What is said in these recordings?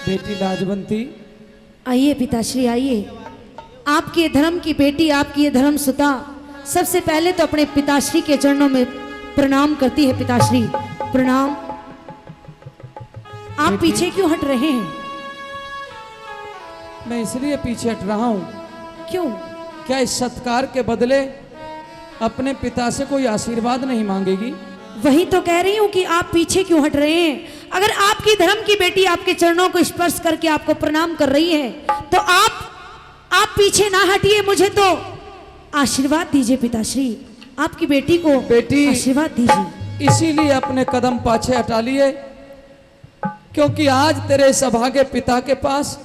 बेटी लाजवंती, आइए पिताश्री आइए। आपकी ये धर्म की बेटी, आपकी ये धर्म सुता सबसे पहले तो अपने पिताश्री के चरणों में प्रणाम करती है। पिताश्री प्रणाम। आप पीछे क्यों हट रहे हैं? मैं इसलिए पीछे हट रहा हूं। क्यों? क्या इस सत्कार के बदले अपने पिता से कोई आशीर्वाद नहीं मांगेगी? वही तो कह रही हूं कि आप पीछे क्यों हट रहे हैं। अगर आपकी धर्म की बेटी आपके चरणों को स्पर्श करके आपको प्रणाम कर रही है तो आप पीछे ना हटिए, मुझे तो आशीर्वाद दीजिए पिताश्री। आपकी बेटी को आशीर्वाद दीजिए। इसीलिए अपने कदम पाछे हटा लिए, क्योंकि आज तेरे सभागे पिता के पास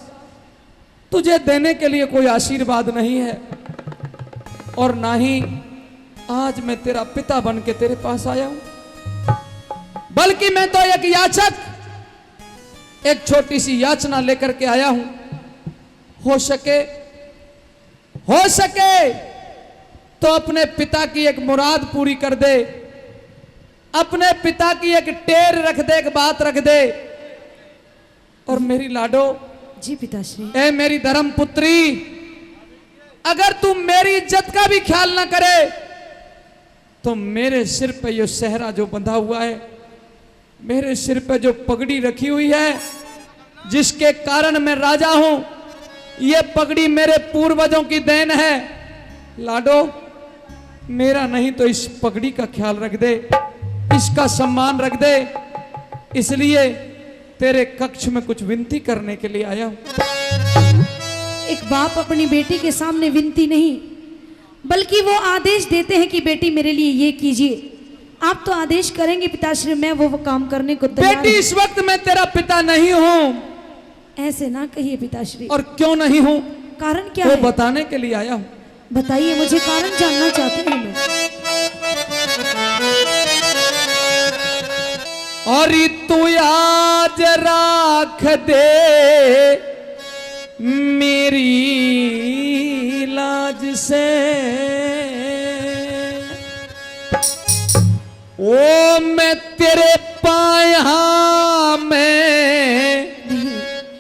तुझे देने के लिए कोई आशीर्वाद नहीं है, और ना ही आज मैं तेरा पिता बन के तेरे पास आया हूं, बल्कि मैं तो एक याचक, एक छोटी सी याचना लेकर के आया हूं। हो सके तो अपने पिता की एक मुराद पूरी कर दे, अपने पिता की एक टेर रख दे, एक बात रख दे। और मेरी लाडो, जी पिताश्री। ए मेरी धर्म पुत्री, अगर तुम मेरी इज्जत का भी ख्याल ना करे तो मेरे सिर पे ये सेहरा जो बंधा हुआ है, मेरे सिर पे जो पगड़ी रखी हुई है, जिसके कारण मैं राजा हूं, ये पगड़ी मेरे पूर्वजों की देन है। लाडो, मेरा नहीं तो इस पगड़ी का ख्याल रख दे, इसका सम्मान रख दे। इसलिए तेरे कक्ष में कुछ विनती करने के लिए आया हूं। एक बाप अपनी बेटी के सामने विनती नहीं, बल्कि वो आदेश देते हैं कि बेटी मेरे लिए ये कीजिए। आप तो आदेश करेंगे पिताश्री, मैं वो काम करने को तैयार हूं। बेटी, इस वक्त मैं तेरा पिता नहीं हूं। ऐसे ना कहिए पिताश्री। और क्यों नहीं हूं? कारण क्या वो है? बताने के लिए आया हूं। बताइए, मुझे कारण जानना चाहती हूँ मैं। और तू आज राख दे मेरी लाज से, ओ मैं तेरे पाया में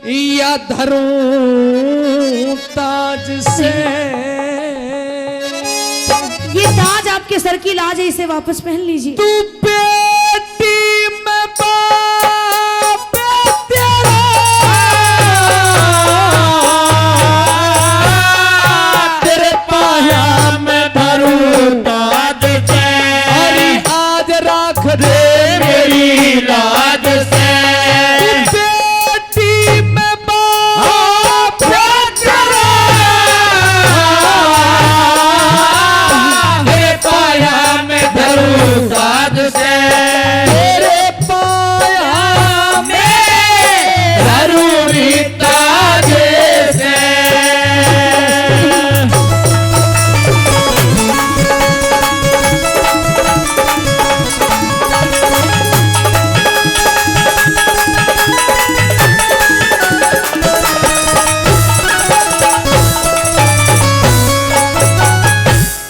या धरूं ताज से। ये ताज आपके सर की लाज है, इसे वापस पहन लीजिए। तू बेटी में बाप तेरा, तेरे पाया में धरूं ताज से। अरे आज राख दे मेरी लाज से। बेटी में बाप तेरा, तेरे पाया में धरूं ताज से। तेरे पाया में धरूं ताज से।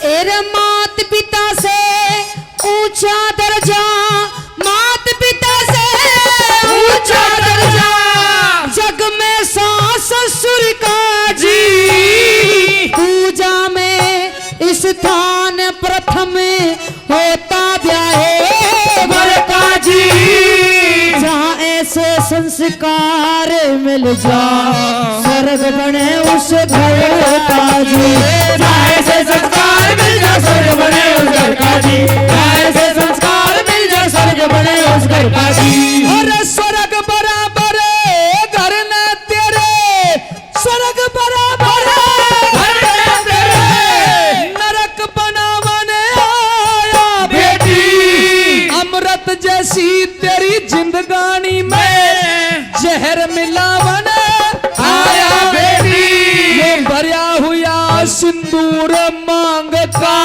एरे मात पिता से ऊंचा दर्जा, मात पिता से ऊंचा दर्जा, जग में सास ससुर का जी, पूजा में स्थान प्रथम होता ब्याहे वर का जी। जहाँ ऐसे संस्कार मिल जा, स्वर्ग बने उस घर का जी। जहाँ ऐसे संस्कार मिल जा, स्वर्ग बने उस घर का जी। जहाँ ऐसे संस्कार मिल जा, स्वर्ग बने उस घर का जी। और स्वर्ग बराबर घर न तेरे, स्वर्ग बराबर घर न तेरे, नरक बनावने आया बेटी। अमृत जैसी तेरी जिंदगानी में जहर मिलावन आया बेटी। ये भरिया हुआ सिंदूर मांग का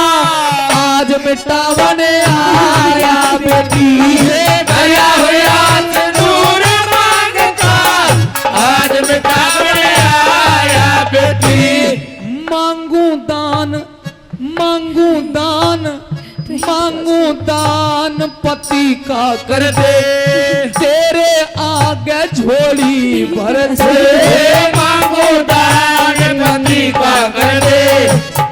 आज मिटावन आया बेटी। ये भरिया हुआ सिंदूर मांग का आज मिटावन आया बेटी। मांगू दान, मांगू दान, मांगू दान पति का कर दे, तेरे आगे झोली भर दे। मांगो दान पति का कर दे,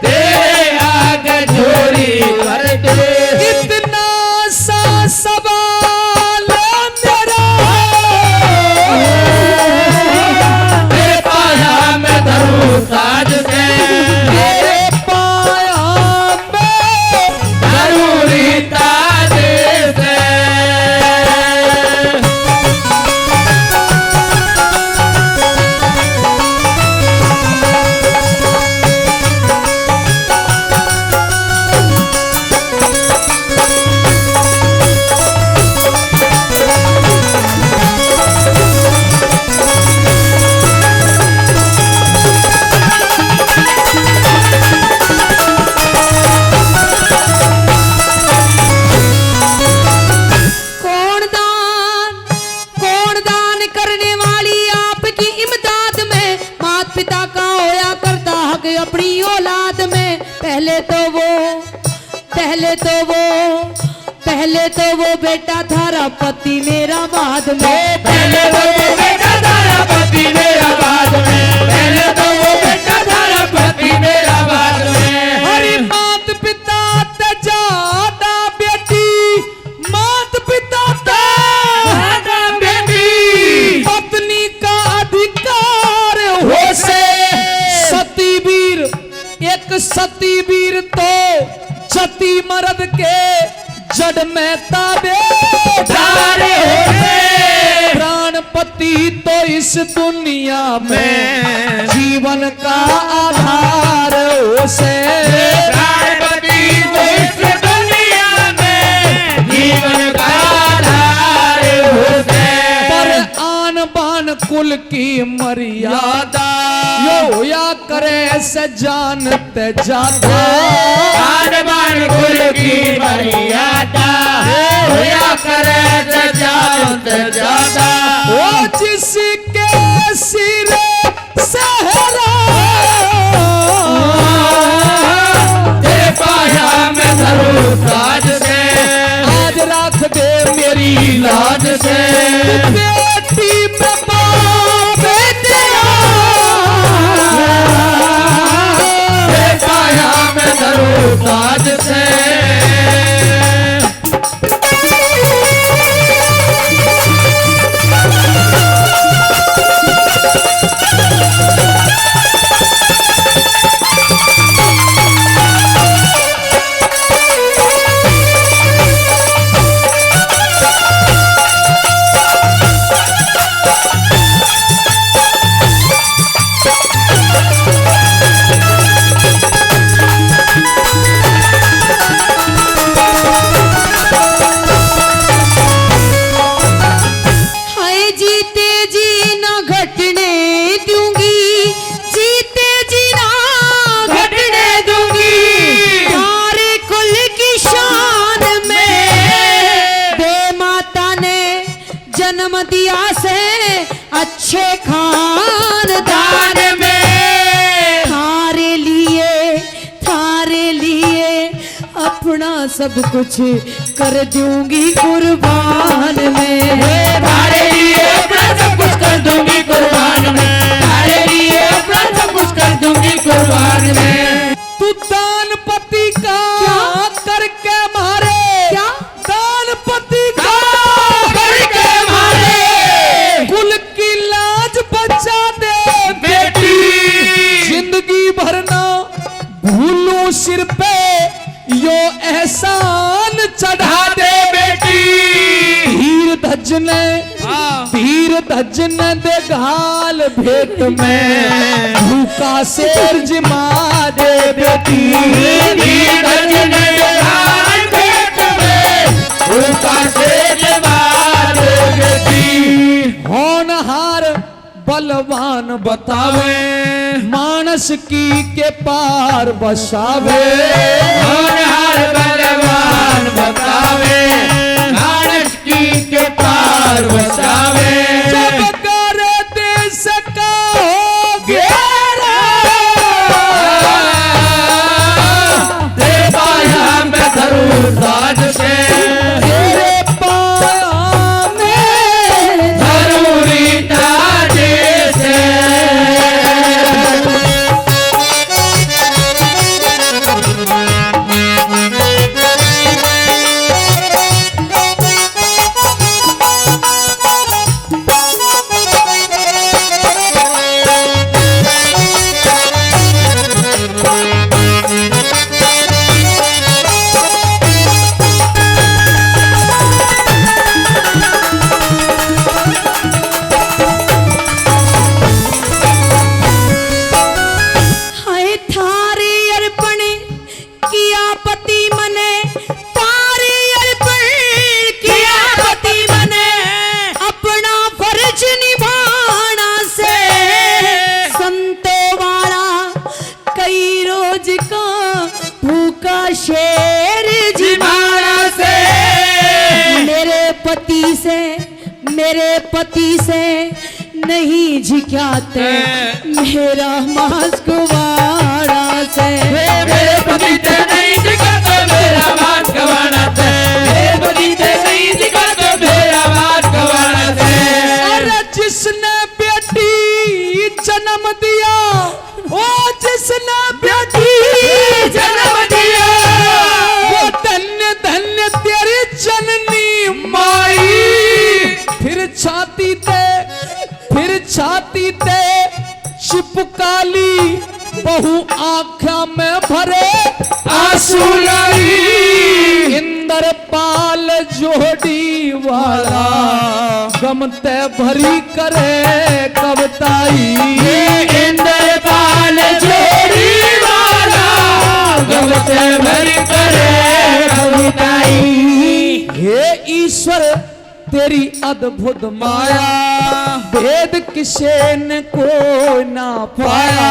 तेरे आगे झोली भर दे। इतना सा सवाल मेरा, तेरे पाया में धरूं ताज से, तेरे पाया में धरूं ताज से। कौन दान करने वाली आपकी इमदाद में, माता पिता का होया करता हक अपनी औलाद में। पहले तो वो बेटा थारा पति मेरा बाद में। पहले तो वो बेटा थारा पति मेरा बाद में, पहले तो वो बेटा थारा पति मेरा बाद में। हरी मात पिता ते ज्यादा बेटी, मात पिता ते ज्यादा बेटी, पत्नी का अधिकार हो से। सती वीर, एक सती वीर तो जति मर्द के जड़ में ताबे तारे होते। प्राणपति तो इस दुनिया में जीवन का आधार हो से। प्राणपति तो इस दुनिया में जीवन का आधार होते। पर आन बान कुल की मर्यादा यो या करे से जानते जाता। आन बान कुल की मर्यादा होया करे तो जानते जाता। वो जिसके सिरे सहरा, तेरे पाया में धरूं ताज से, आज रख दे मेरी लाज से। बेटी में बाप तेरा, तेरे पाया में धरूं ताज से। हाय जीते जी ना घटने दूंगी, जीते जी ना घटने दूंगी। हमारे कुल की शान में दे माता ने जन्म दिया से अच्छे खानदान में। थारे लिए अपना सब कुछ कर दूंगी कुर्बान में। तारे लिए अपना सब कुछ कर दूंगी कुर्बान में, तारे लिए अपना सब कुछ कर दूंगी कुर्बान में। तू दानपति का करके मारे, क्या? दानपति का करके मारे कुल की लाज बचा दे बेटी। जिंदगी भरना भूलू सिर पे यो एहसान चढ़ा दे बेटी। धीर धज ने दे घाल भेंट में भूखा शेर जिमा दे बेटी। धीर धज ने दे घाल भेंट में भूखा शेर जिमा दे बेटी। होनहार बलवान बतावे, मानस की के पार बसावे। होनहार बलवान बतावे, मानस की के पार बसावे। जब कर देश का हो घेरा, तेरे पाया में धरूं ताज से, तेरे पाया में धरूं नहीं झिकाते मेरा मांस कुवाड़ा से। मेरे बगीचे नहीं दिखाते मेरा मांस कुवाड़ा से, मेरे बगीचे नहीं दिखाते मेरा मांस कुवाड़ा से। अरे जिसने बेटी जन्म दिया, ओ जिसने बेटी जन्म दिया, वो धन्य धन्य तेरी जननी माई। फिर छाती ते शिपकाली बहु आँखा में भरे आंसू लाई। इंद्रपाल जोड़ी वाला गमते भरी करे कविताई। इंद्रपाल जोड़ी वाला गमते भरी करे कविताई। हे ईश्वर तेरी अद्भुत माया, भेद किसे न कोई ना पाया।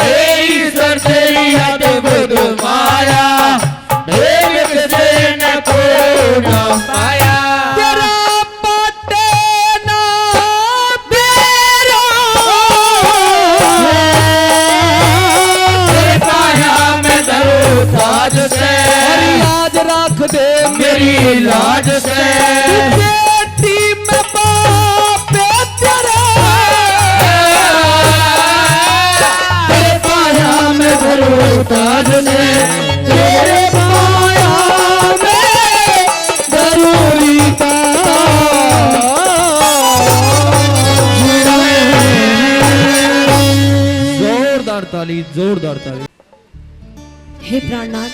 हे ईश्वर तेरी अद्भुत माया, भेद किसे न कोई ना पाया। तेरा बाटे ना बेरा, तेरे पाया में धरो ताज से, मेरी लाज रख दे मेरी लाज से। बेटी में बाप तेरा, तेरे पाया में धरो ताज से, तेरे पाया में जरूरी जोरदार ताली, जोरदार ताली। हे प्राणनाथ,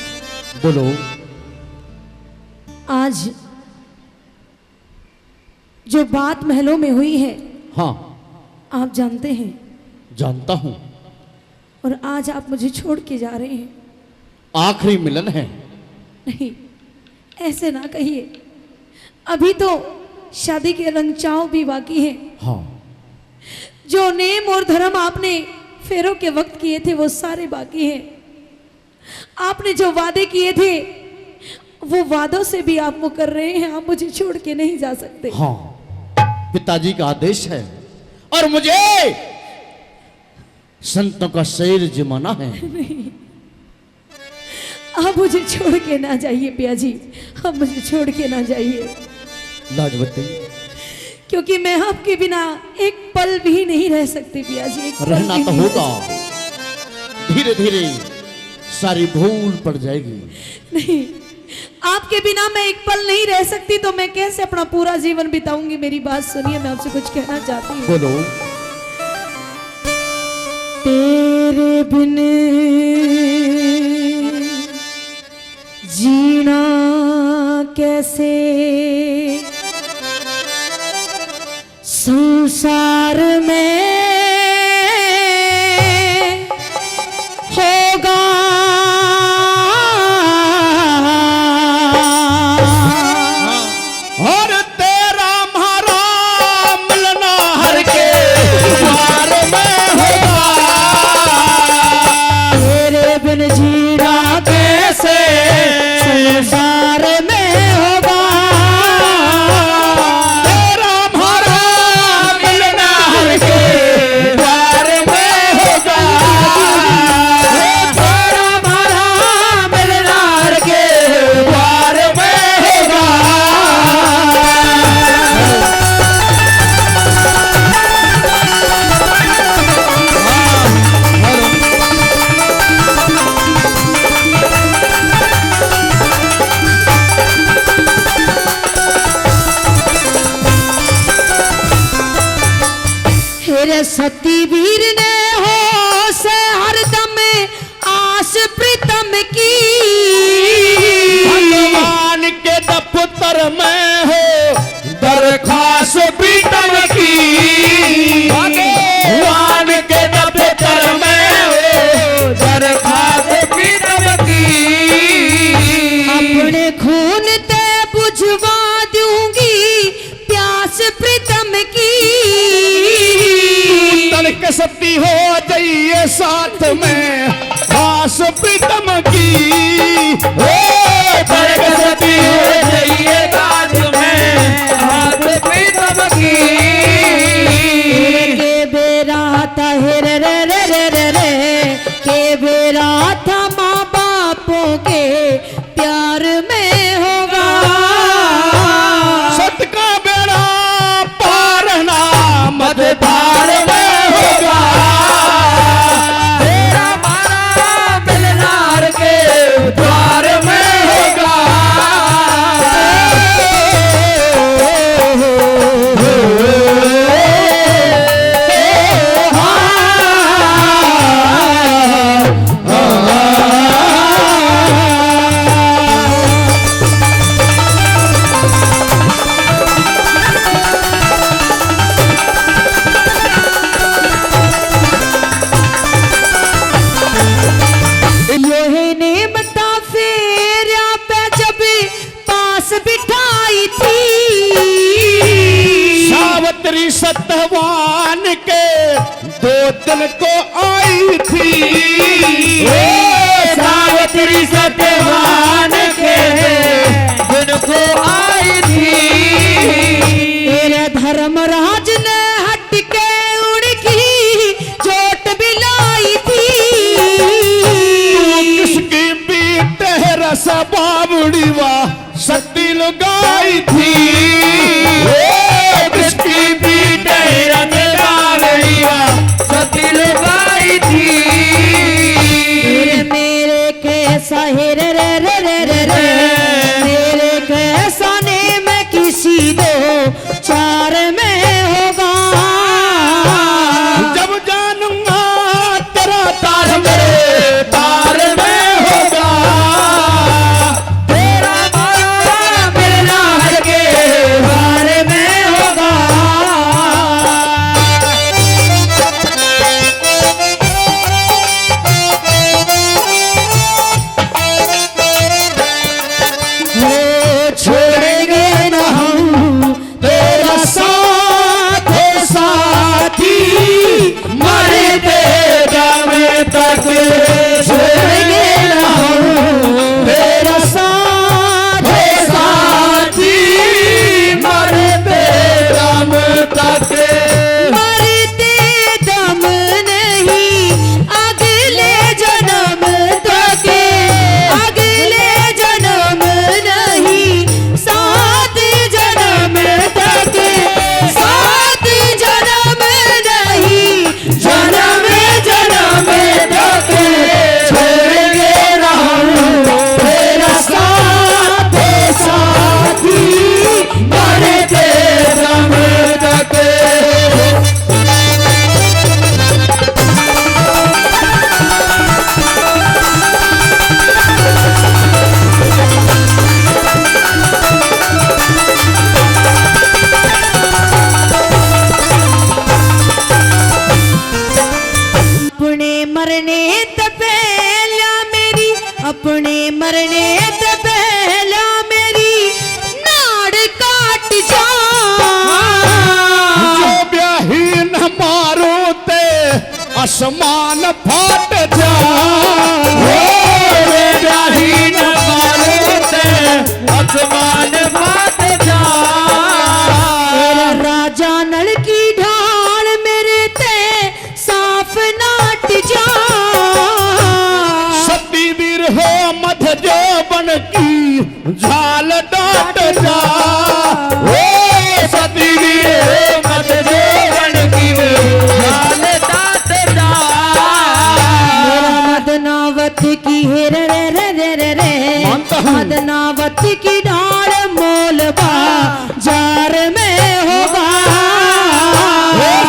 बोलो। आज जो बात महलों में हुई है हाँ आप जानते हैं, जानता हूँ। और आज आप मुझे छोड़ के जा रहे हैं। आखिरी मिलन है। नहीं, ऐसे ना कहिए, अभी तो शादी के रंगचाव भी बाकी हैं। हाँ जो नेम और धर्म आपने फेरों के वक्त किए थे वो सारे बाकी हैं। आपने जो वादे किए थे वो वादों से भी आप मुकर रहे हैं। आप मुझे छोड़ के नहीं जा सकते। हाँ, पिताजी का आदेश है और मुझे संतों का शेर जमाना है। आप मुझे छोड़ के ना जाइए पिया जी, आप मुझे छोड़ के ना जाइए, लाजवती, क्योंकि मैं आपके बिना एक पल भी नहीं रह सकती पिया जी। एक पल रहना भी तो नहीं होगा, रह सकती। धीरे धीरे सारी भूल पड़ जाएगी। नहीं, आपके बिना मैं एक पल नहीं रह सकती, तो मैं कैसे अपना पूरा जीवन बिताऊंगी। मेरी बात सुनिए, मैं आपसे कुछ कहना चाहती हूँ। बोलो। तेरे बिन जीना कैसे, संसार में होगा और तेरा म्हारा मिलना हर के द्वार में होगा। तेरे बिन जीना कैसे संसार में होगा। तेरा म्हारा मिलना हर के द्वार में होगा। तेरा म्हारा मिलना हर के द्वार में होगा। हेरे सती वीर ने हो से हरदम आस प्रीतम की। भगवान के दफ्तर में हो दरखास्त प्रीतम की। भगवान के दफ्तर में हो दरखास्त प्रीतम की। अपने खून ते बुझवा दूंगी प्यास प्रीतम की। तनिक सती हो जाइए साथ में आस प्रीतम की। तनिक सती हो जाइए साथ में आस प्रीतम की। 2 दिन को आई थी। सावित्री सत्यवान के दिन को आई थी। तेरे धर्मराज ने हट के उनकी चोट भी लाई थी। किसकी बीट है रस बावड़ी वा शक्ति लुगाई थी। किसकी बीट है रस बावड़ी वा शक्ति लुगाई थी। मेरे कैसा है रे रे रे रे रे रे, मेरे कैसा ने मैं किसी 2 4 में होगा। जब जानूंगा तेरा तार मेरे तार में होगा। तेरा माया मेरा हर के बारे में होगा। छोड़ेंगे न हम तेरा साथ साथी, मरते दम तक छोड़ेंगे न हम तेरा साथ साथी, मरते दम तक। मरते दम नहीं अगले जन्म तक, अगले जन्म नहीं 7 जन्म तक, 7 जन्म नहीं जन्म जन्म तक छोड़ेंगे न हम तेरा साथ साथी, मरते दम तक। अपने मरने तो पहला मेरी, अपने मरने तो पहला मेरी नाड़ काट जा। जो ब्याहीन मारो ते आसमान फाट जा। ब्याहीन मारो ते आसमान फाट जा। तेरा राजा नल की ढाल मेरे ते साफ नाट जा। सती वीर हो मध जो बन की झाल डाट जा। सती वीर मत देवन की झाल डाट जा। मेरा मदनावत की है रे रे रे रे रे रे, मानता हूँ। मदनावत की ढाल मोलबा जार में होगा।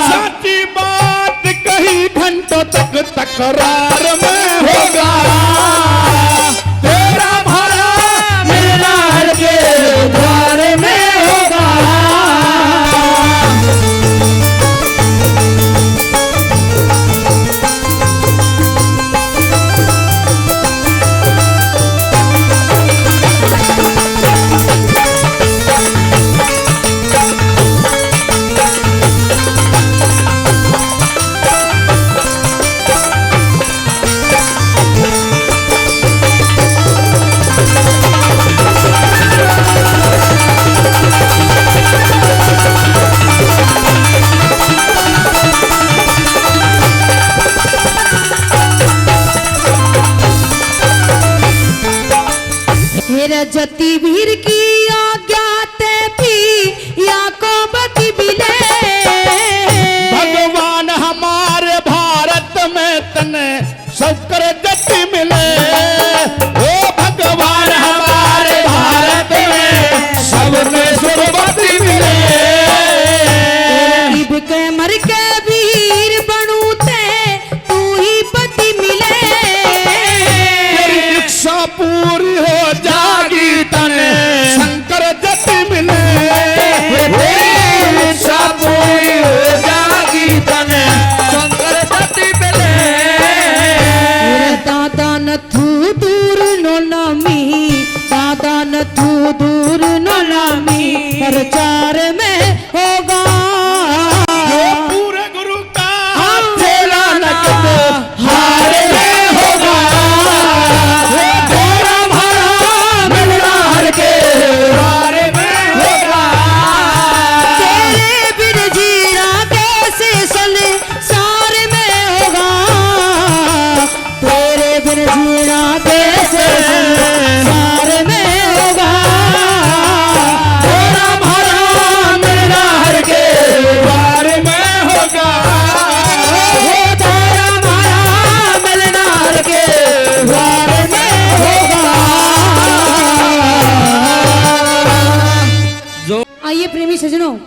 सच्ची बात कही घंटों तक तकरार में होगा। तेरा भला मेरा हर के द्वार में होगा। मेरा जति वीर की आज्ञा ते भी या को बती बिले। भगवान हमारे भारत में तने सबकर जति मिले। ओ भगवान हमारे भारत में सबने सुरबती मिले। इब के मर के वीर बनू ते तू ही पति मिले। तेरी इच्छा पूरी हो जागी तने शंकर जति मिले। तेरी इच्छा पूरी हो जागी तने शंकर जति मिले। मेरे दादा न तू दूर नो नामी, दादा न तू दूर नो नामी प्रचार में होगा। जो पूरे संसार में होगा, तेरे बिन जीना कैसे संसार में होगा। तेरा मारा मिलना हर के द्वार में होगा। तेरा मारा मिलना हर के द्वार में होगा। आइए प्रेमी सजनों,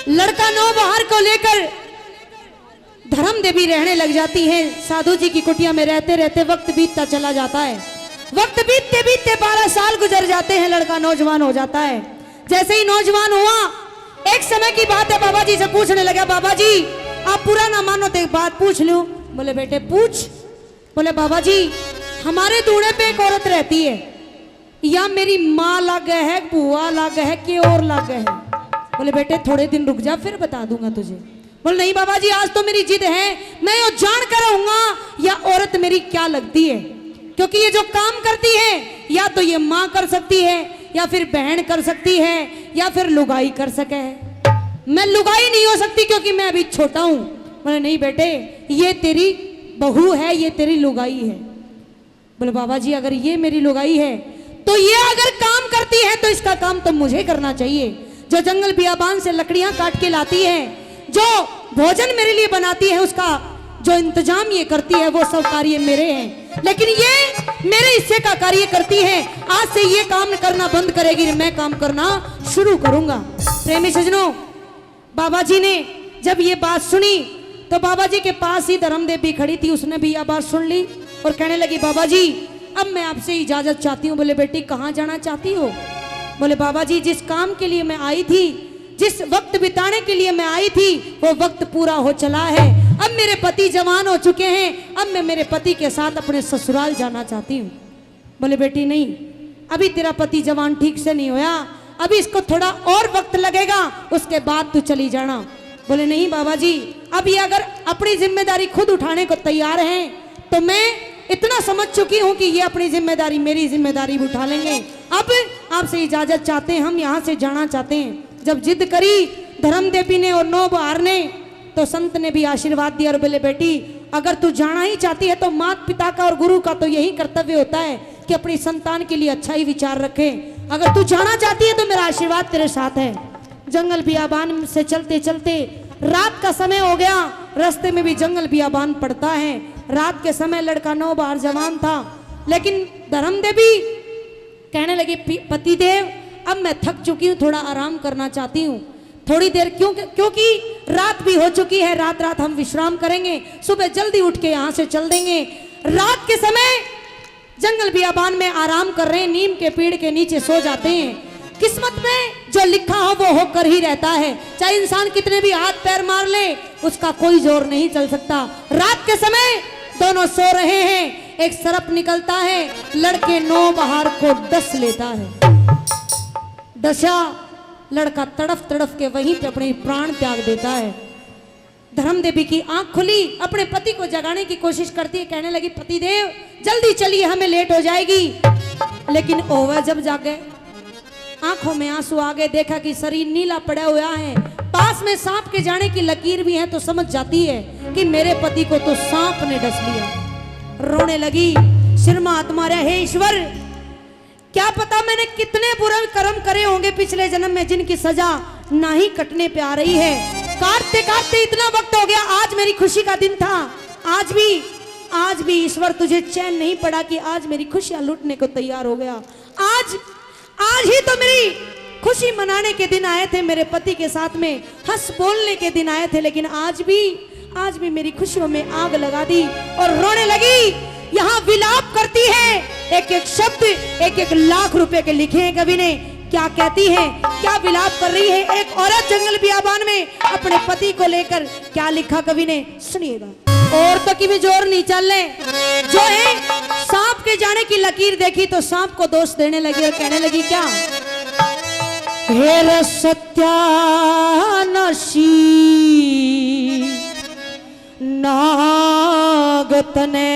लड़का नौबहार को लेकर धर्म देवी रहने लग जाती है। साधु जी की कुटिया में रहते रहते वक्त बीतता चला जाता है। वक्त बीतते बीतते 12 साल गुजर जाते हैं। लड़का नौजवान हो जाता है। जैसे ही नौजवान हुआ, एक समय की बात है, बाबा जी से पूछने लगा, बाबा जी आप पूरा ना मानो तो एक बात पूछ लूं। बोले बेटे पूछ। बोले बाबा जी हमारे दूल्हे पे एक औरत रहती है, या मेरी माँ लग है, बुआ लग है, कि और लग है। बोले बेटे थोड़े दिन रुक जा, फिर बता दूंगा तुझे। बोले नहीं बाबा जी आज तो मेरी जिद है, मैं ये जान कर रहूंगा या औरत मेरी क्या लगती है, क्योंकि ये जो काम करती है या तो ये माँ कर सकती है, या फिर बहन कर सकती है, या फिर लुगाई कर सके है। मैं लुगाई नहीं हो सकती क्योंकि मैं अभी छोटा हूं। बोले नहीं बेटे ये तेरी बहू है, ये तेरी लुगाई है। बोले बाबा जी अगर ये मेरी लुगाई है तो ये अगर काम करती है तो इसका काम तो मुझे करना चाहिए। जो जंगल बियाबान से लकड़ियां काट के लाती है, जो भोजन मेरे लिए बनाती है, उसका जो इंतजाम ये करती है वो सब कार्य मेरे हैं, लेकिन ये मेरे हिस्से का कार्य करती है। आज से ये काम करना बंद करेगी, मैं काम करना शुरू करूंगा। प्रेमी सजनों, बाबा जी ने जब ये बात सुनी तो बाबा जी के पास ही धर्म देवी खड़ी थी, उसने भी यह बात सुन ली और कहने लगी बाबा जी अब मैं आपसे इजाजत चाहती हूँ। बोले बेटी कहाँ जाना चाहती हो? बोले बाबा जी जिस काम के लिए मैं आई थी, जिस वक्त बिताने के लिए मैं आई थी, वो वक्त पूरा हो चला है। अब मेरे पति जवान हो चुके हैं, अब मैं मेरे पति के साथ अपने ससुराल जाना चाहती हूँ। बोले बेटी नहीं, अभी तेरा पति जवान ठीक से नहीं होया, अभी इसको थोड़ा और वक्त लगेगा, उसके बाद तू चली जाना। बोले नहीं बाबा जी अब ये अगर अपनी जिम्मेदारी खुद उठाने को तैयार हैं तो मैं इतना समझ चुकी हूं कि ये अपनी जिम्मेदारी मेरी जिम्मेदारी उठा लेंगे। अब आपसे इजाजत चाहते हैं, हम यहाँ से जाना चाहते हैं। जब जिद करी धर्म देवी ने और नौबहार ने तो संत ने भी आशीर्वाद दिया और बोले बेटी अगर तू जाना ही चाहती है तो माता पिता का और गुरु का तो यही कर्तव्य होता है कि अपनी संतान के लिए अच्छा ही विचार रखे। अगर तू जाना चाहती है तो मेरा आशीर्वाद तेरे साथ है। जंगल बियाबान से चलते चलते रात का समय हो गया, रास्ते में भी जंगल बियाबान पड़ता है। रात के समय लड़का नौबहार जवान था, लेकिन धर्म देवी कहने लगी पति देव अब मैं थक चुकी हूँ, थोड़ा आराम करना चाहती हूँ थोड़ी देर, क्योंकि रात भी हो चुकी है, रात हम विश्राम करेंगे, सुबह जल्दी उठ के यहाँ से चल देंगे। रात के समय जंगल बियाबान में आराम कर रहे हैं, नीम के पेड़ के नीचे सो जाते हैं। किस्मत में जो लिखा हो वो होकर ही रहता है, चाहे इंसान कितने भी हाथ पैर मार ले उसका कोई जोर नहीं चल सकता। रात के समय दोनों सो रहे हैं, एक सरप निकलता है, लड़के नौबहार को डस लेता है। डसा, लड़का तड़फ तड़फ के वहीं पे अपने प्राण त्याग देता है। धर्म देवी की आंख खुली, अपने पति को जगाने की कोशिश करती है, कहने लगी पति देव जल्दी चलिए हमें लेट हो जाएगी। लेकिन ओवर जब जागे आंखों में आंसू आ गए, देखा कि शरीर नीला पड़ा हुआ है, पास में सांप के जाने की लकीर भी है, तो समझ जाती है कि मेरे पति को तो सांप ने डस लिया। रोने लगी, सिर में हाथ मारा, हे ईश्वर क्या पता मैंने कितने बुरे कर्म करे होंगे पिछले जन्म में जिनकी सजा ना ही कटने पे आ रही है। काटते काटते इतना वक्त हो गया, आज मेरी खुशी का दिन था, आज भी ईश्वर तुझे चैन नहीं पड़ा कि आज मेरी खुशियां लूटने को तैयार हो गया। आज ही तो मेरी खुशी मनाने के दिन आए थे, मेरे पति के साथ में हंस बोलने के दिन आए थे, लेकिन आज भी मेरी खुशियों में आग लगा दी और रोने लगी। यहाँ विलाप करती है, एक एक शब्द एक एक लाख रुपए के लिखे हैं कवि ने। क्या कहती है, क्या विलाप कर रही है एक औरत जंगल बियाबान में अपने पति को लेकर? क्या लिखा कवि ने, सुनिएगा। औरतों की भी जोर नहीं चलने, जो है सांप के जाने की लकीर देखी तो सांप को दोष देने लगी और कहने लगी क्या, हे सत्यानाशी नागतने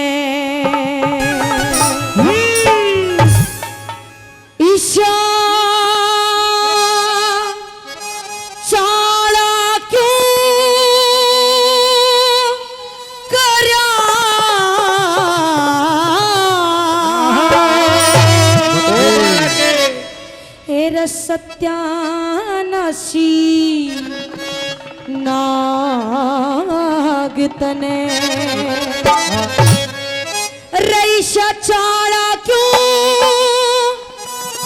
ईशा चाला मेरे सत्यानाशी नाग तने रईशा चाड़ा क्यों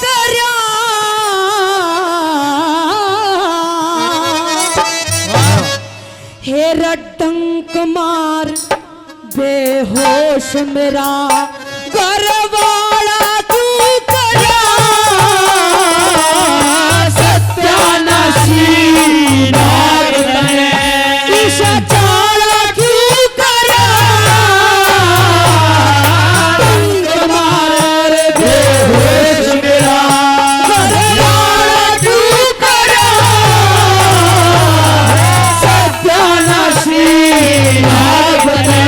करया हेरा डंक मार बेहोश मेरा घरवाला तू करया सत्यानाशी नाग तने ईशा चाड़ा क्यों करया डंक मार बेहोश मेरा घरवाला तू करया सत्यानाशी नाग तने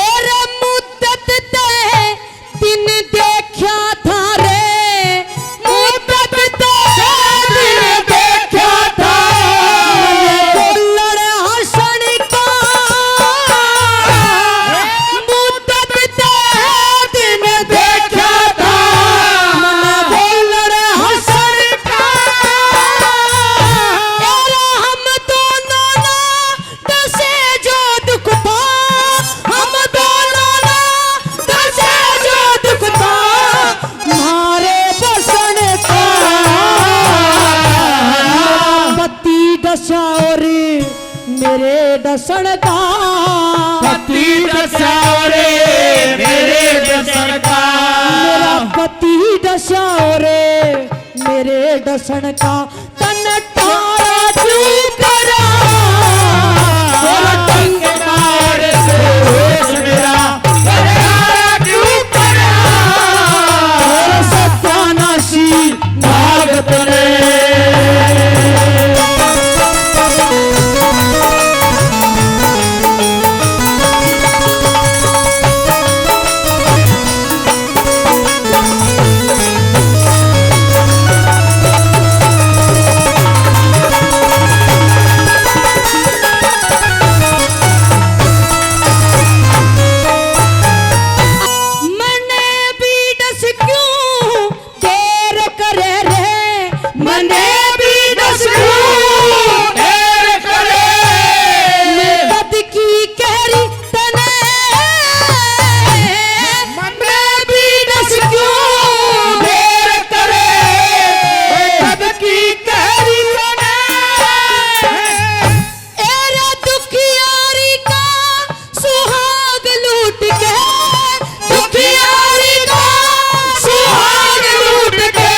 एरे मुद्दत ते दिन देखा था रे मुद्दत ते दिन देखा था बोलड़ हसन का मुद्दत ते दिन देखा था बोलड़ हसन का एरे हम दोनों ना दसे जो दुख था हम दोनों ना दसे जो दुख था मारे बसन का पति दशा और मेरे दसन का पति दसारे मेरे दसन का मेरा पति दशा और मेरे दसन का तन टारा क्यों करा डंक मार बेहोश मेरा घरवाला क्यों करा सत्यानाशी नाग तने मने भी डस क्यों देर करे रे मने भी डस क्यों देर करे मैं कद की कहरी तने मने भी डस क्यों देर करे कद की कहरी तने एरा दुखियारी का सुहाग लूट के दुखियारी का सुहाग लूट के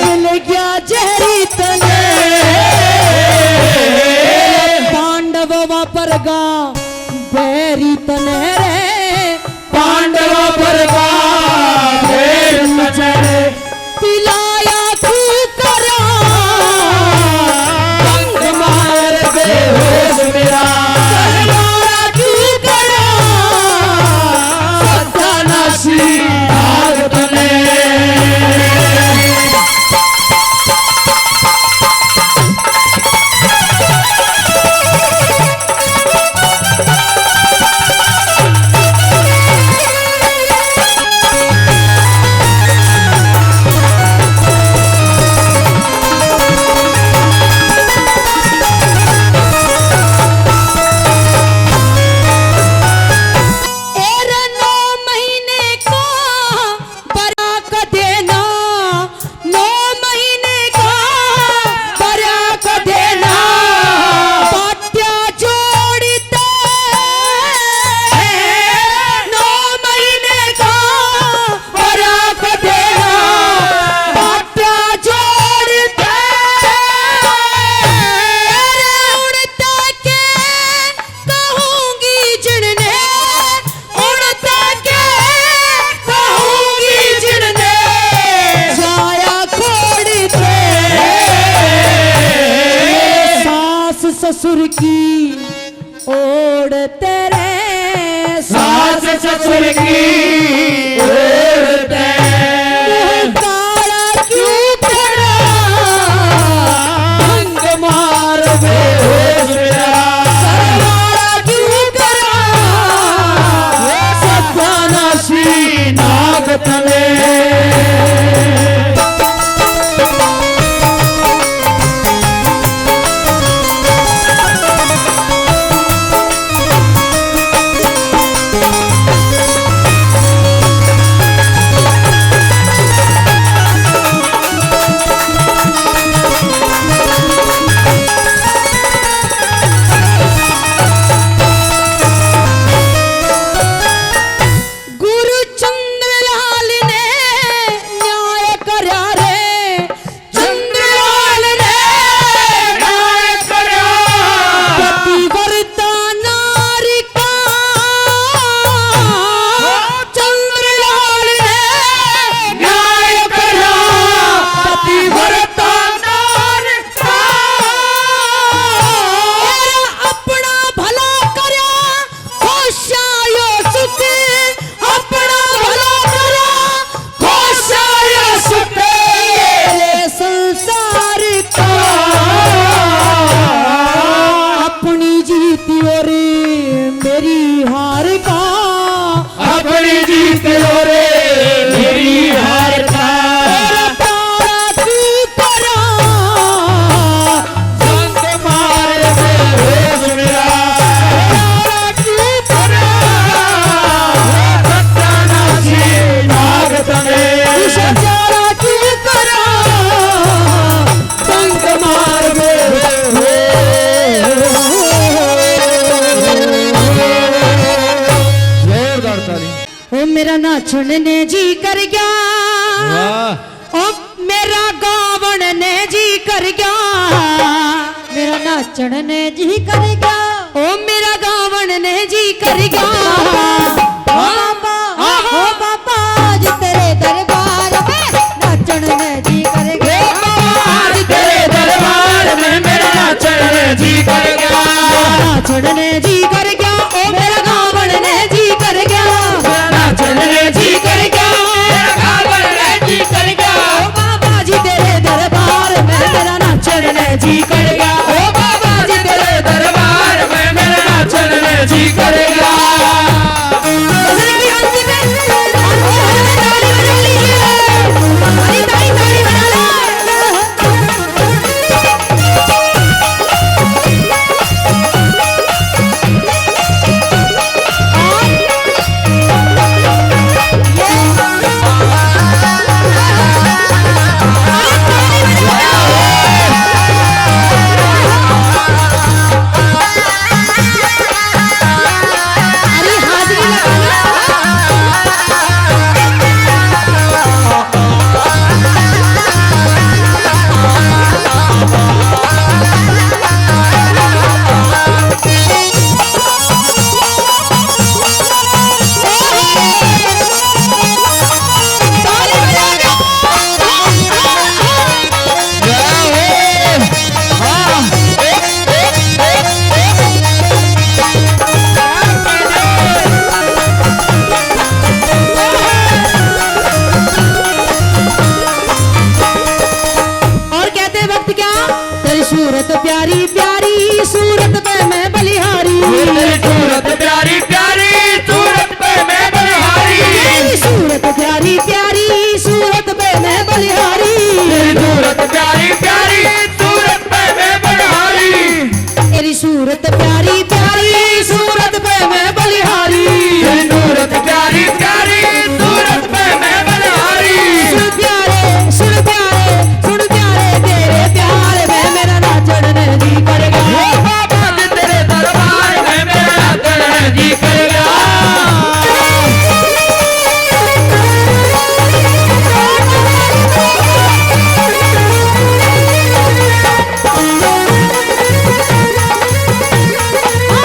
मिल गया जहरी तने पांडव वापरगा बैरी तने रे पांडव परगा देर तने पिलाया तू करा डंक मार बेहोश मेरा घरवाला तू करा सत्यानाशी नाग तने एरा 9 महीने का बराक देना 9 महीने का बराक देना पाट्या जोड़ते 9 महीने का बराक देना पाट्या जोड़ते एरे उड़ते के कहूंगी जिनने उड़ते के कहूंगी जिनने जाया खोड़ते सास ससुर की ओढ़ तेरे सास ससुर की ओढ़ते काला क्यों खड़ा मेरा नाचन ने जी कर गया वाह ओ मेरा गावन ने जी कर गया मेरा नाचन ने जी कर गया ओ मेरा गावन ने जी कर गया बाबा हो बाबा आज तेरे दरबार में नाचन ने जी कर गया आज तेरे दरबार में मेरा नाचन जी कर गया नाचन ने जी कर गया ओ मेरा गावन ने जी कर गया नाचन जी कर गया मेरा गावन जी कर गया ओ बाबा जी तेरे दरबार में मेरा नाचन ने जी कर गया ओ बाबा जी तेरे दरबार में मेरा नाचन जी कर गया गजल की अंतिम में ताली बजा लीजिए ताली बजा लो अरे हाजिरी लगाना ताली बजा और कहते हैं वक्त क्या तेरी सूरत प्यारी प्यारी सूरत पे मैं बलिहारी तेरी सूरत प्यारी प्यारी सूरत पे मैं बलिहारी तेरी सूरत प्यारी प्यारी सूरत पे मैं बलिहारी तेरी सूरत प्यारी प्यारी सूरत पे मैं बलिहारी तेरी सूरत प्यारी प्यारी सूरत पे मैं बलिहारी तेरी सूरत प्यारी प्यारी सूरत पे मैं बलिहारी सुन प्यारे तेरे प्यार में मेरा नाचन ने जी कर गया बाबा जी तेरे दरबार में मेरा नाचन जी कर गया ओ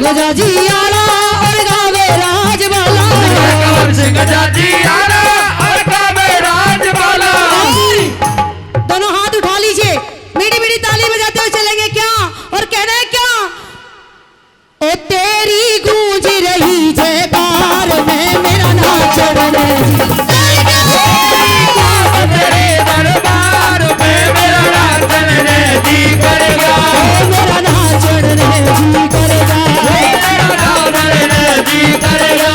गजाजी आला और गावे राजबाला। कवर सिंह जाजी आला और गावे राजबाला। दोनों हाथ उठा लीजिए, मीठी मीठी ताली बजाते हुए चलेंगे क्या और कहना है क्या? ओ तेरी गूंज रही जयकार में मेरा नाचन रे तेरे दरबार में मेरा नाचन रे जी करेगा। मेरा नाचन रे जी करेगा। मेरा नाचन रे जी करेगा।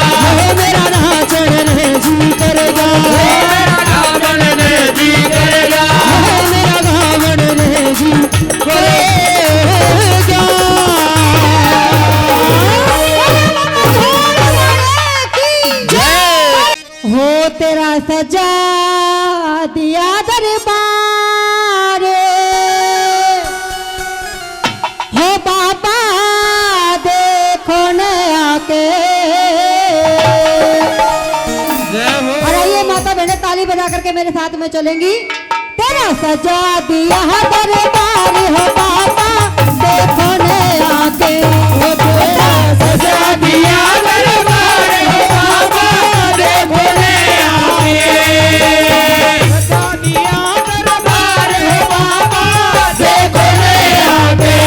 मेरा नाचन रे जी करेगा। मेरा नाचन रे जी करेगा। मेरा गावन रे जी करेगा। हो तेरा सजा दिया दरबार हो बाबा देखो न आके। और आइए माता बहने ताली बजा करके मेरे साथ में चलेंगी। तेरा सजा दिया दरबार हो बाबा देखो न आके। हो तेरा सजा दिया दरबार हो बाबा देखो ने आके। सजा दिया दरबार हो बाबा देखो ने आके।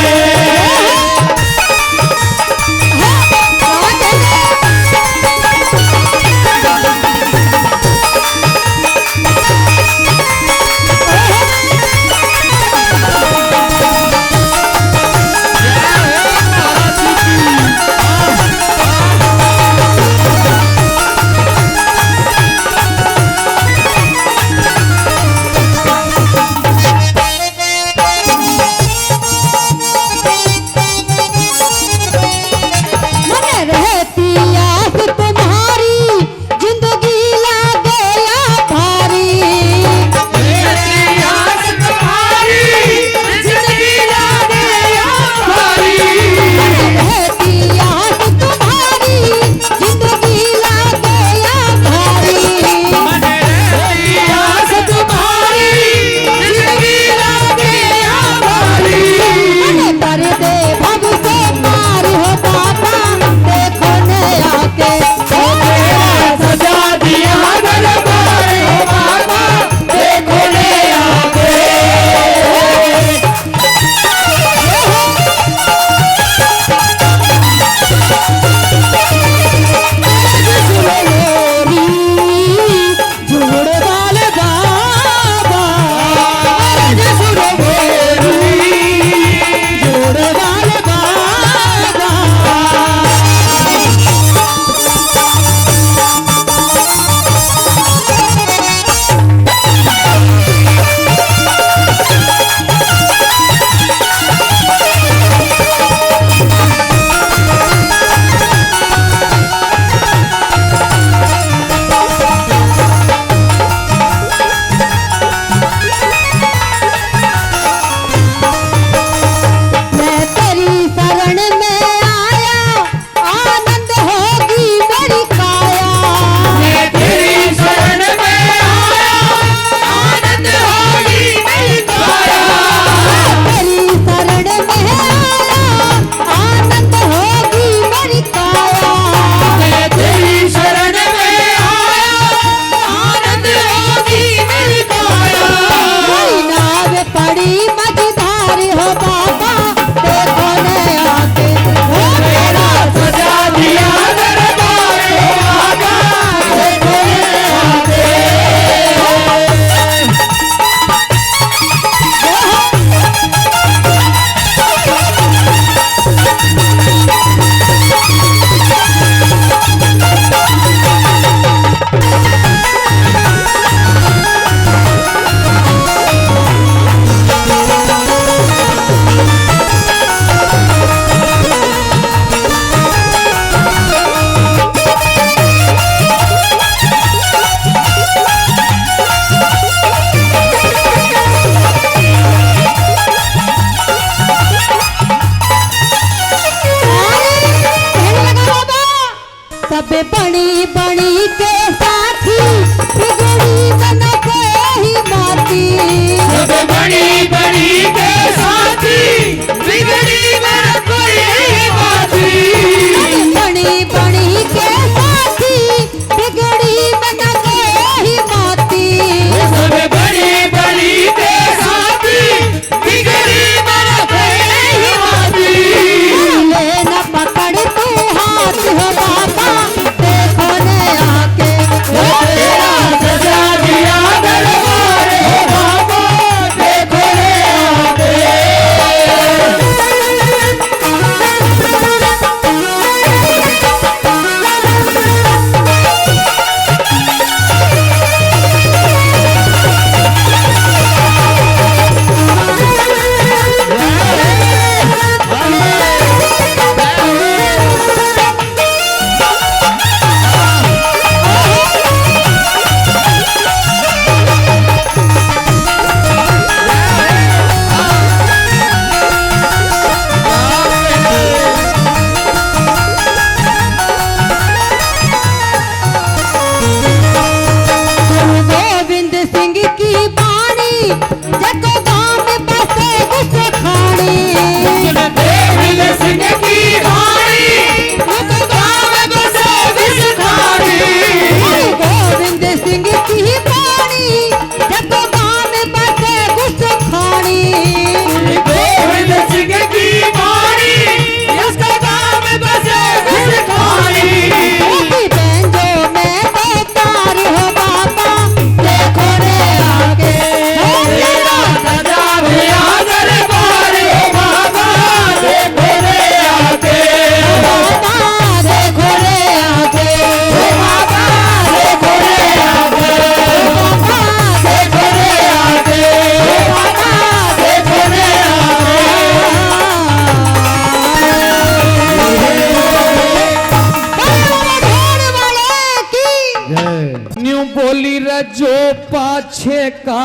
जो पाछे का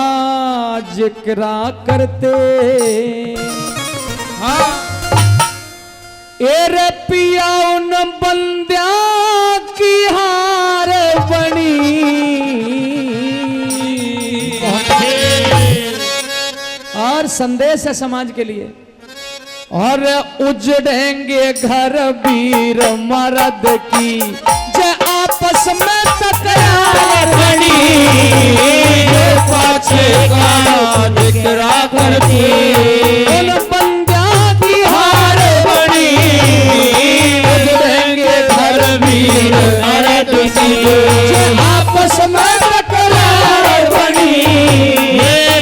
जिक्रा करते हाँ एरे पिया उन बंद्या की हार बनी और संदेश है समाज के लिए। और उजड़ेंगे घर वीर मर्द की जे आपस में तकरार बनी पाछे का जिक्रा करती उन बंद्या की हार बनी उजड़ेंगे घर वीर मर्द की जे आपस में तकरार बनी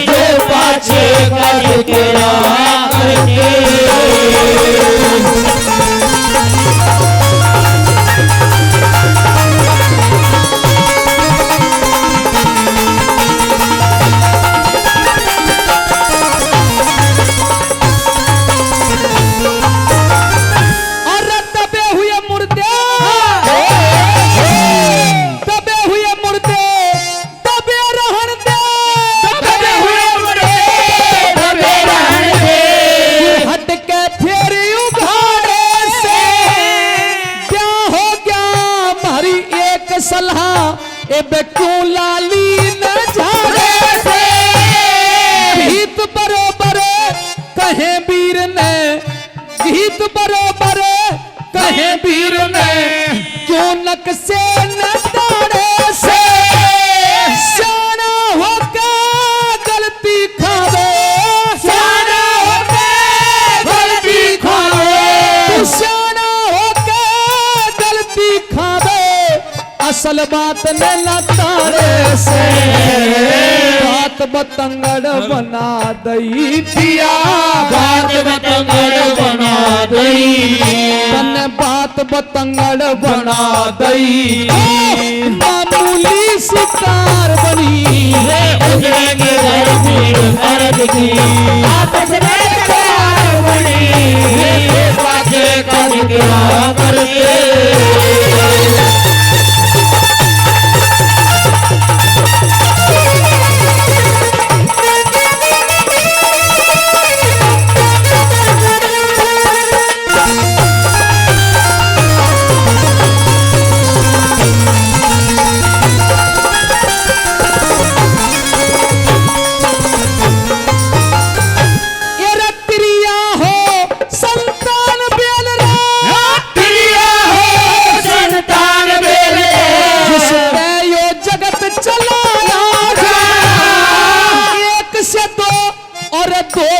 जो पाछे का जिक्रा करती सलाह ए क्यों लाली न झाड़े से गीत बरोबर कहे वीर ने गीत बरोबर कहे वीर ने क्यों नक से न दाड़े से शाना होके गलती खावे शाना होके गलती खावे शाना होके गलती खावे असल बात ने न तारे से बात बतंगड़ बना दई पिया बात बतंगड़ बना दई तने बात बतंगड़ बना दई मामूली शिकार बनी उजड़ेंगे घर वीर मर्द की आपस में तकरार बनी पाछे का जिक्रा करते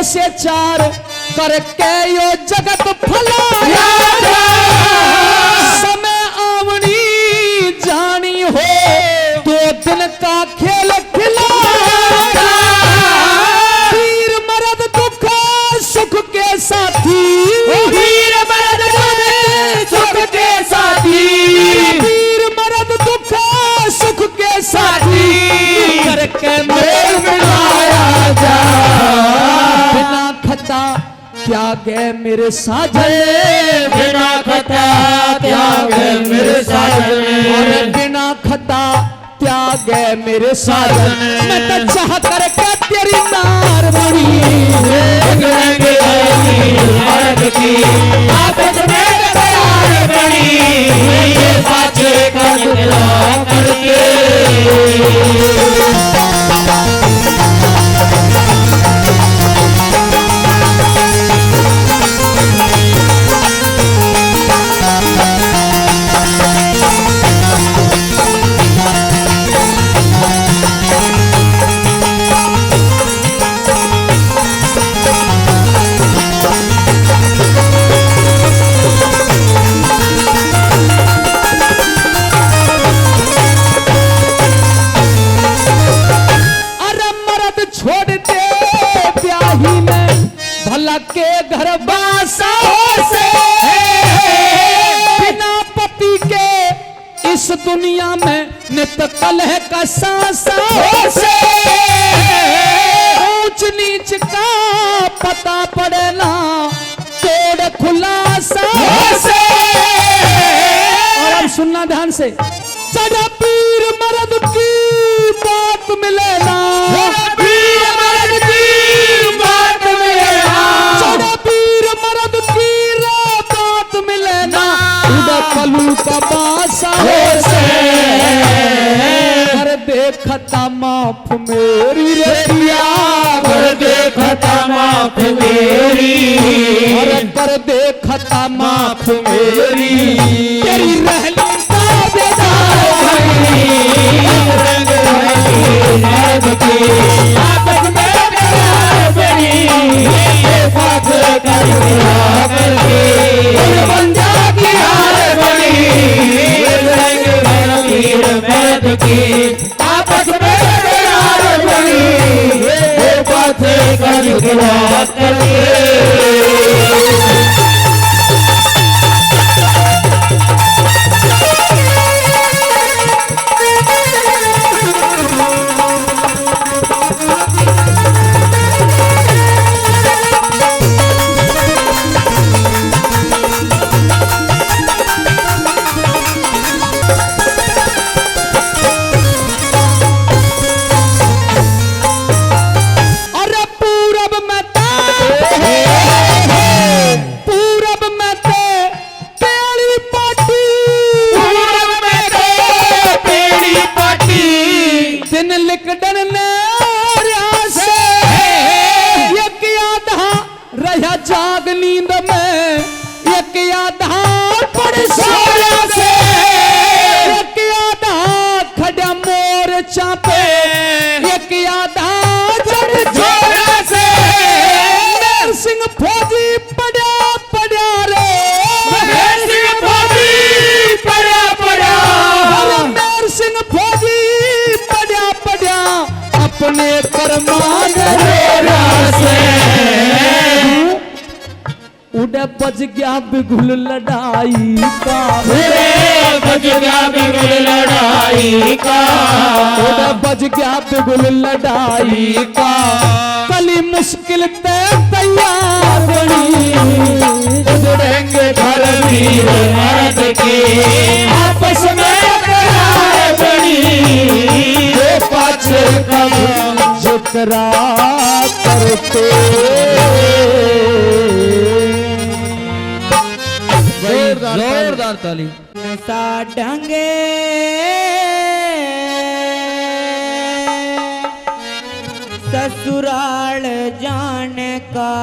से चार करके यो जगत फलाया समय आवनी जानी हो 2 दिन का खेल खिलाया वीर मर्द दुख सुख के साथी वीर मर्द सुख के साथी वीर मर्द दुख सुख के साथी करके मेल मिलाया जा बिना खता त्यागे मेरे साजन बिना खता त्यागे मेरे साजन और बिना खता त्यागे मेरे साजन मैं तो चाह करके तेरी नार बनी उजड़ेंगे घर वीर मर्द की आपस में तकरार बनी पाछे का जिक्रा करते के घर बासा से बिना पति के इस दुनिया में नित कलह का सांसा से ऊंच नीच का पता पड़े ना तोड़ खुलासा से। और अब सुनना ध्यान से सदा पीर मर्द की बात मिले ना, वीर मर्द की बात मिले ना, छोड़ा वीर मर्द की बात मिले ना, उड़ा कलू का बासा से कर देखता माफ मेरी रतिया, कर देखता माफ मेरी, अरे कर देखता माफ मेरी, तेरी रहनी का बेदार रंग रंगी मर्द की आपस में प्यार बनी, ये बात करके बंदा की हार बनी, रंग रंगी मर्द की आपस में प्यार बनी, ये बात करके अरे पूरब में पेड़ी पाटी, पूरब में तो पेड़ी पाटी, दिन लिकड़न ने से एक आधा रहा जाग नींद में, एक आधा पड़ सोया से, एक आधा खड़ा मोर चापे, एक आधा जड़ छोरा से मेर सिंह फौजी पड़ा पड़ा रे, मेर सिंह फौजी पड़ा पड़ा, अरे मेर सिंह फौजी पड़ा पड़ा, अपने करमान छोरा से उड़े बज गया बिगुल लड़ाई का, रे बज गया बिगुल लड़ाई का, उड़े बज गया बिगुल लड़ाई का, कली मुश्किल ते तैयार बनी, उजड़ेंगे घर वीर मर्द के आपस में प्यार बनी, ये पाछे कब जिक्रा करते जोरदार ताली। सा ढंगे ससुराल जाने का,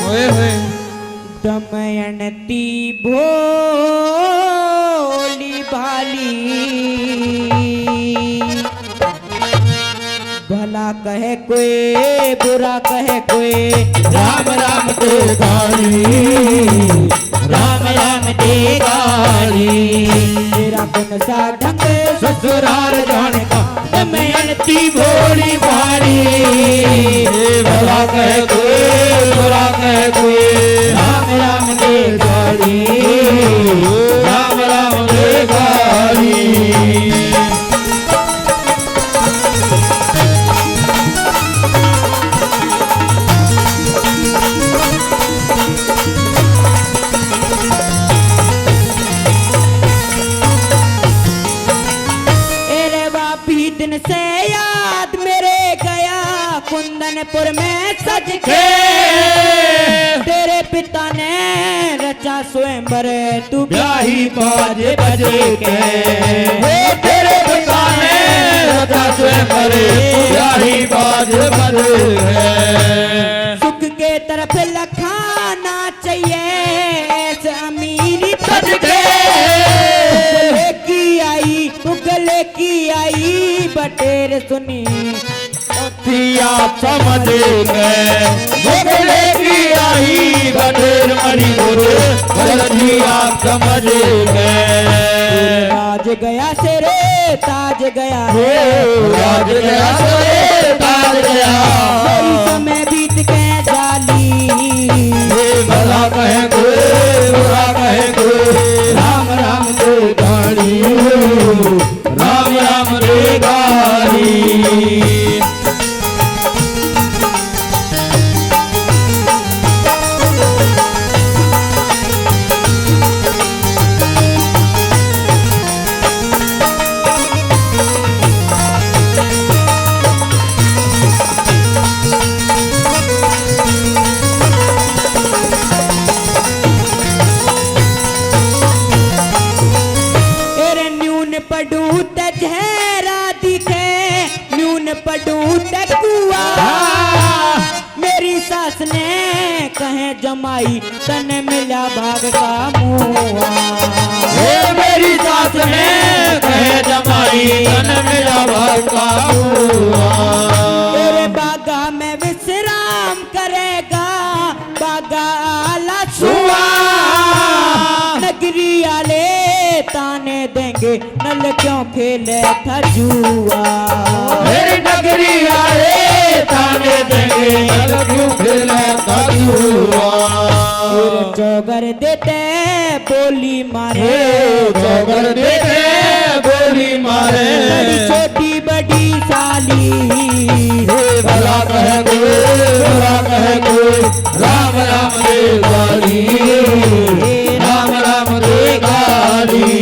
ओए होए दमयंती भोली भाली, भला कहे कोई बुरा कहे कोई, राम राम दे गाली, राम राम दे गाली, तेरा कौन सा ढंग ससुराल जाने का दमयंती भोली भाली, भला कहे कोई बुरा कहे कोई, राम राम दे गाली, राम राम दे गाली। एरे बापी दिन से याद मेरे गया कुंदनपुर में सज के, तेरे पिता ने रचा स्वयंवर तू ब्याही बाज बजे के, तेरे पिता ने रचा स्वयंवर ब्याही बाज बजे के, सुख के तरफ लखाना चाहिए ऐसे अमीरी सज के मुगले की आई बटेर सुनी, थिया समझ गए मुगले की आई बटेर मरी गुरु गलतिया समझ गए, राज गया से रे ताज गया राज गया सोए ताज गया, कोई समय बीत के जाली, भला कहे कोई बुरा कहे कोई, राम राम दे गाली, राम राम दे गाली। पड़ूं टकुआ मेरी सास ने कहे जमाई तने मिला भाग का मुआ मेरी सास ने कहे जमाई तन मेरा भाग का तेरे बागा में विश्राम करेगा बागा आला छुआ नगरी आले ताने देंगे नल क्यों खेले था जुआ मेरी नगरी आए ताने देंगे नल क्यों खेले था जुआ चौगर देते बोली मारे चौगर देते बोली मारे बड़ी छोटी बड़ी साली भला कहे कोई राम राम दे गाली राम राम दे गाली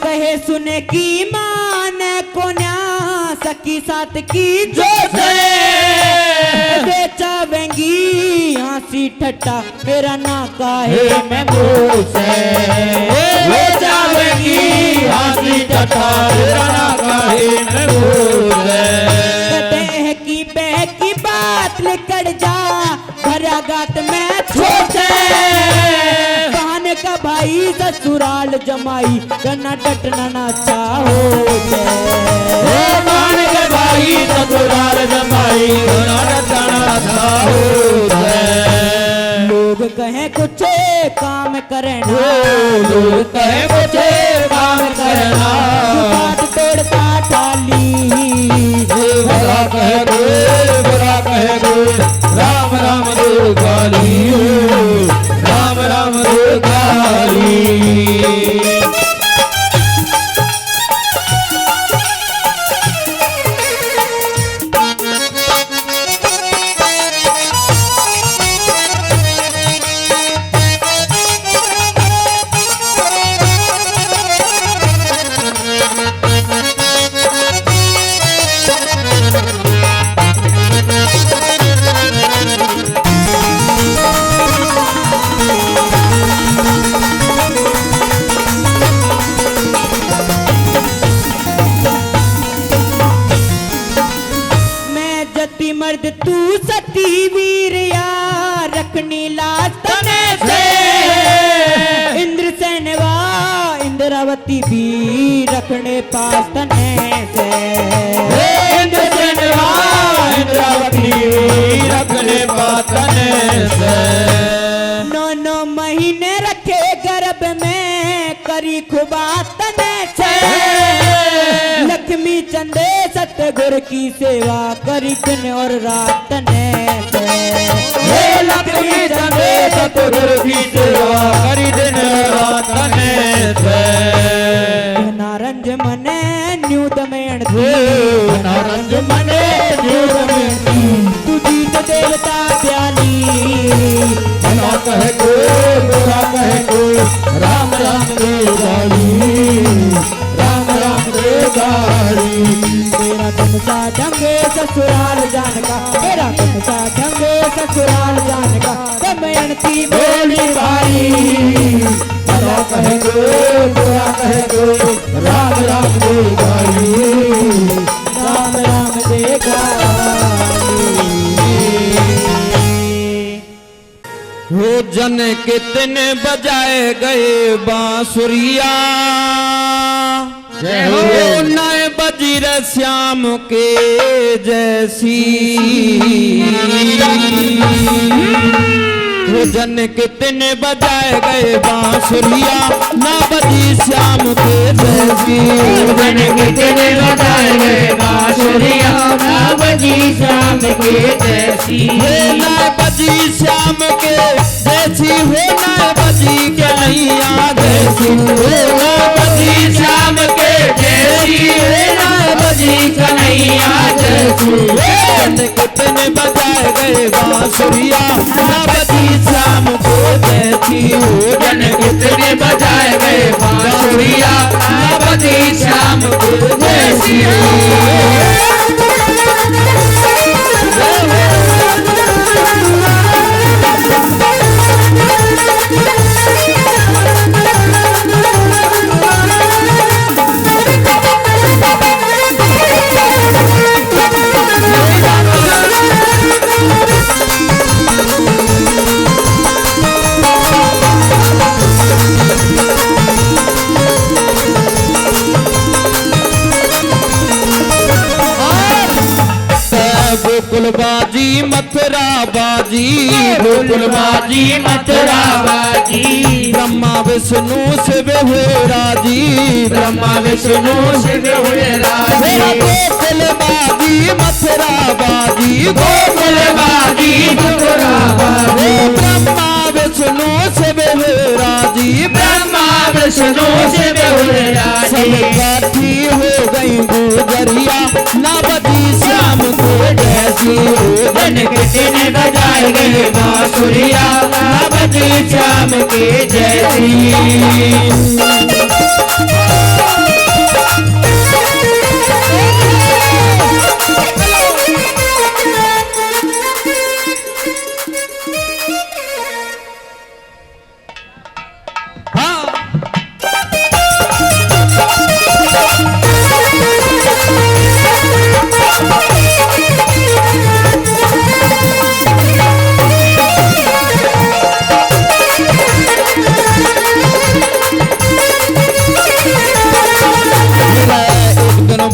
कहे सुने की मान को न्या सकी साथ की जो बेचावेंगी हंसी ठट्टा मेरा ना काहे मैं बेचावेंगी हंसी ठट्ठा मेरा ना काहे मैं कहते की बह की बात लिकड़ जा भरा गात में छोटे बहाने का भाई ससुराल जमाई करना डटना ना चाहो मान के भाई ससुराल जमाई होना डटना चाहो लोग कहे कुछ काम करना लोग कहे कुछ काम करना बात तोड़ता टाली बुरा कहे कोई राम राम दे गाली राम राम दे गाली मर्द तू सती वीर या रखनी लाज तने से इंद्र सेनवा इंद्रावती भी रखने पास तने से इंद्र सेनवा इंद्रावती रखने पास तने से 9 महीने रखे गर्भ में करी खुबा तने से लक्ष्मी चंदे सतगुर की सेवा करी दिन और रात ने से लक्ष्मी चंदे सतगुर की सेवा करी दिन रात ने से नारंज मने न्यूद में नारंज मने न्यूद में तुझी तो देवता प्याली भला कहे कोई बुरा कहे कोई राम राम दे गाली राम राम दे गाली मेरा तुमसा ढंगे ससुराल जान का मेरा तुमसा ढंगे ससुराल जान का दमयंती बोली भाई भला कहे कोई बुरा कहे कोई राम राम दे गाली राम राम दे गाली वो जन कितने बजाए गए बांसुरिया वो नए बजीर श्याम के जैसी वो जन कितने बजाए गए बांसुरिया ना बजी श्याम के जैसी जन कितने बजाए गए बांसुरिया ना बजी श्याम के जैसी ना बजी श्याम के जैसी हो ना बजी के नहीं याद ऐसी हो ना बजी श्याम के जैसी हो ना बजी के नहीं याद ऐसी कितने बजाए गए बांसुरिया ना बजी गोकुल बाजी मथुरा बाजी गोकुल बाजी मथुरा बाजी ब्रह्मा विष्णु शिव हुए राजी ब्रह्मा विष्णु शिव हुए राजी गोकुल बाजी मथुरा बाजी गोकुल बाजी मथुरा बाजी ब्रह्मा विष्णु शिव हुए राजी ब्रह्मा विष्णु शिव हुए सब राजी काठी हो गई गुजरिया ना बजी श्याम को जैसी जन कितने बजाए गए बांसुरिया बजी श्याम के जैसी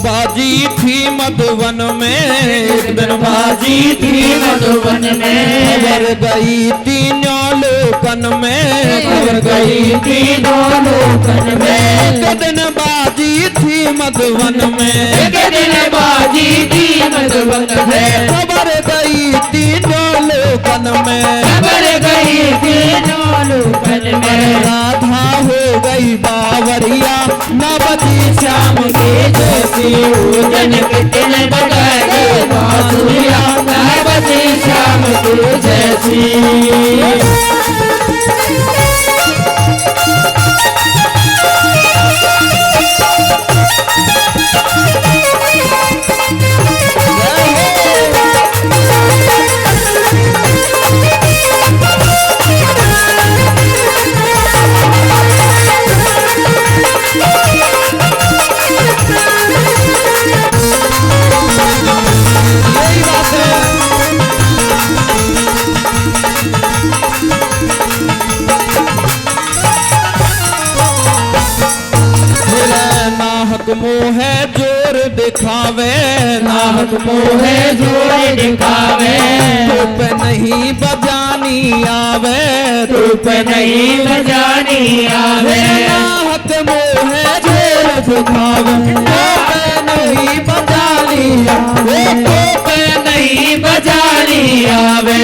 बाजी थी मधुवन में एक दिन बाजी थी मधुबन में खबर गई तीनों लोकन में खबर गई तीनों लोकन में एक दिन बाजी थी मधुवन में एक दिन बाजी थी मधुबन में खबर गई तीनों लोकन में खबर गई तीनों लोकन में राधा हो गई बावरिया न बजी श्याम के जैसी जन कितने बजाए गए बांसुरिया बजी श्याम के जैसी यही बात है। नाहक मोह जोर दिखावे नाहक मोह जोर दिखावे धूप नहीं बजानी आवे धूप नहीं बजानी आवे नाहक मोह जोर दिखावे धूप नहीं बजानी आवे धूप नहीं बजानी आवे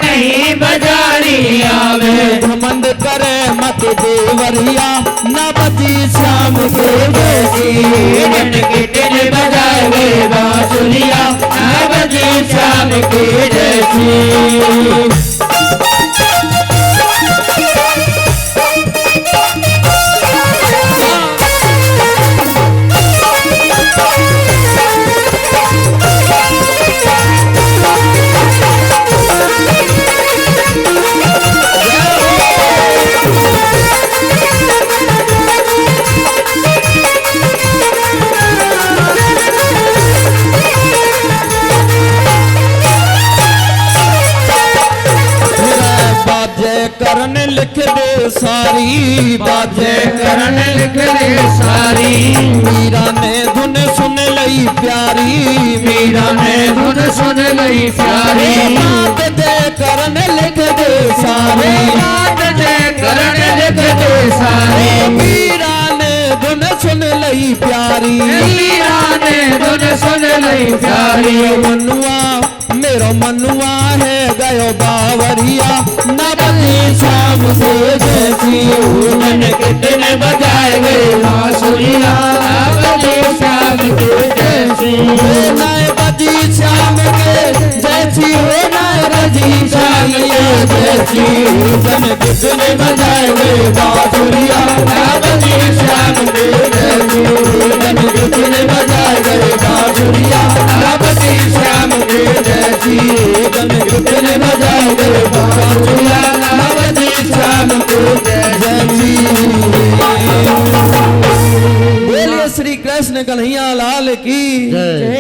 नहीं बजानी आवे घमंड करे मत देवरिया न बजी श्याम के जैसी जन कितने बजाए गए बांसुरिया बजी श्याम के जैसी करण लिख दे सारी बाजे करण लिख दे सारी मीरा ने धुन सुन लई प्यारी मीरा ने धुन सुन लई प्यारी बात दे करण लिख दे सारी बात दे करण लिख दे सारी मीरा ने धुन सुन लई प्यारी मीरा ने धुन सुन लई प्यारी मनुआ मेरो मनुआ है गयो बावरिया न बजी श्याम के जैसी जन कितने बजाए गए बांसुरिया बजी श्याम के जैसी नए बजी श्याम के जैसी हो नए बजी श्याम के जैसी जन कितने बजाए गए बांसुरिया बजी श्याम के जैसी जन कितने बजाए गए बांसुरिया बजी श्याम के जैसी जन कितने बजाए गए बांसुरिया बजी श्याम के जैसी। बोलिए श्री कृष्ण कन्हैया लाल की जय।